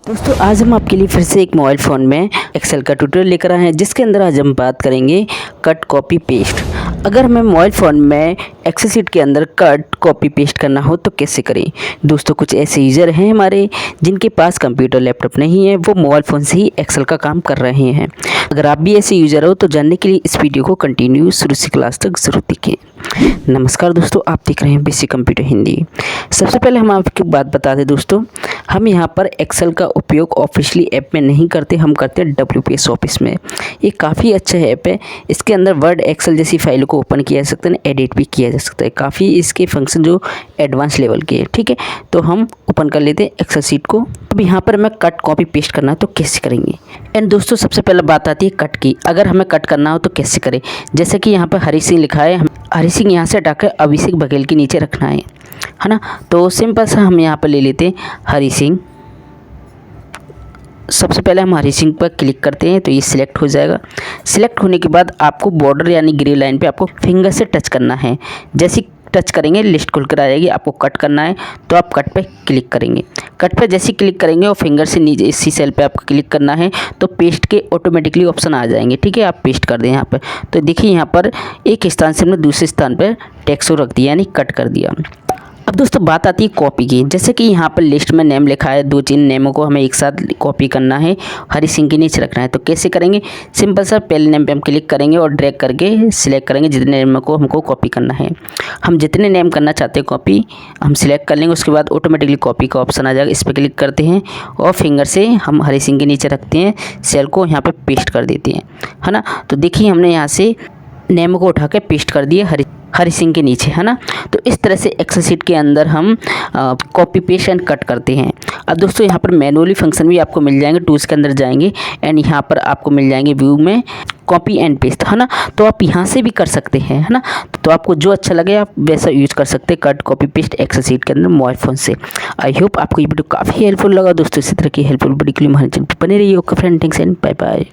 दोस्तों आज हम आपके लिए फिर से एक मोबाइल फ़ोन में एक्सेल का ट्यूटोरियल लेकर आए हैं, जिसके अंदर आज हम बात करेंगे कट कॉपी पेस्ट। अगर हमें मोबाइल फ़ोन में एक्सेल शीट के अंदर कट कॉपी पेस्ट करना हो तो कैसे करें। दोस्तों कुछ ऐसे यूज़र हैं हमारे जिनके पास कंप्यूटर लैपटॉप नहीं है, वो मोबाइल फ़ोन से ही एक्सेल का काम कर रहे हैं। अगर आप भी ऐसे यूज़र हो तो जानने के लिए इस वीडियो को कंटिन्यू शुरू से क्लास तक ज़रूर देखें। नमस्कार दोस्तों, आप देख रहे हैं बेसिक कंप्यूटर हिंदी। सबसे पहले हम आपको बात बता दें दोस्तों, हम यहाँ पर एक्सेल का उपयोग ऑफिशियली ऐप में नहीं करते, हम करते हैं WPS ऑफिस में। ये काफ़ी अच्छा ऐप है। इसके अंदर वर्ड एक्सेल जैसी फाइलों को ओपन किया जा सकता है, एडिट भी किया जा सकता है। काफ़ी इसके फंक्शन जो एडवांस लेवल के हैं, ठीक है। तो हम ओपन कर लेते हैं एक्सेल शीट को। अब यहाँ पर हमें कट कॉपी पेस्ट करना है तो कैसे करेंगे। एंड दोस्तों सबसे पहले बात आती है कट की। अगर हमें कट करना हो तो कैसे करें। जैसे कि यहाँ पर हरी सिंह लिखा है, हरी सिंह यहाँ से हटाकर अभिषेक बघेल के नीचे रखना है ना। तो सिंपल सा हम यहाँ पर ले लेते हैं हरी सिंह। सबसे पहले हम हरी सिंह पर क्लिक करते हैं तो ये सिलेक्ट हो जाएगा। सिलेक्ट होने के बाद आपको बॉर्डर यानी ग्रे लाइन पे आपको फिंगर से टच करना है। जैसे टच करेंगे लिस्ट खुलकर आ जाएगी। आपको कट करना है तो आप कट पे क्लिक करेंगे। कट पे जैसे क्लिक करेंगे और फिंगर से नीचे इसी सेल पे आपको क्लिक करना है तो पेस्ट के ऑटोमेटिकली ऑप्शन आ जाएंगे, ठीक है। आप पेस्ट कर दें यहाँ पर। तो देखिए यहाँ पर एक स्थान से हमने दूसरे स्थान पर टेक्स्ट को रख दिया यानी कट कर दिया। अब दोस्तों बात आती है कॉपी की। जैसे कि यहाँ पर लिस्ट में नेम लिखा है, 2-3 नेमों को हमें एक साथ कॉपी करना है, हरी सिंह के नीचे रखना है। तो कैसे करेंगे। सिंपल सा पहले नेम पे हम क्लिक करेंगे और ड्रैग करके सिलेक्ट करेंगे जितने नेम को हमको कॉपी करना है। हम जितने नेम करना चाहते हैं कॉपी हम सिलेक्ट कर लेंगे। उसके बाद ऑटोमेटिकली कॉपी का ऑप्शन आ जाएगा, इस पर क्लिक करते हैं और फिंगर से हम हरी सिंह के नीचे रखते हैं, सेल को यहाँ पर पेस्ट कर देते हैं, है ना। तो देखिए हमने यहाँ से नेम को उठा के पेस्ट कर दिए हरी सिंह के नीचे, है ना। तो इस तरह से एक्सेल शीट के अंदर हम कॉपी पेस्ट एंड कट करते हैं। अब दोस्तों यहाँ पर मैनुअली फंक्शन भी आपको मिल जाएंगे। टूल्स के अंदर जाएंगे एंड यहाँ पर आपको मिल जाएंगे व्यू में कॉपी एंड पेस्ट, है ना। तो आप यहाँ से भी कर सकते हैं, है ना। तो आपको जो अच्छा लगे आप वैसा यूज़ कर सकते हैं cut copy paste Excel sheet के अंदर मोबाइल फ़ोन से। आई होप आपको ये वीडियो काफ़ी हेल्पफुल लगा दोस्तों। इसी तरह की हेल्पफुल वीडियो के लिए हमारे चैनल पर बने रहिए। Okay friend, thanks and bye bye.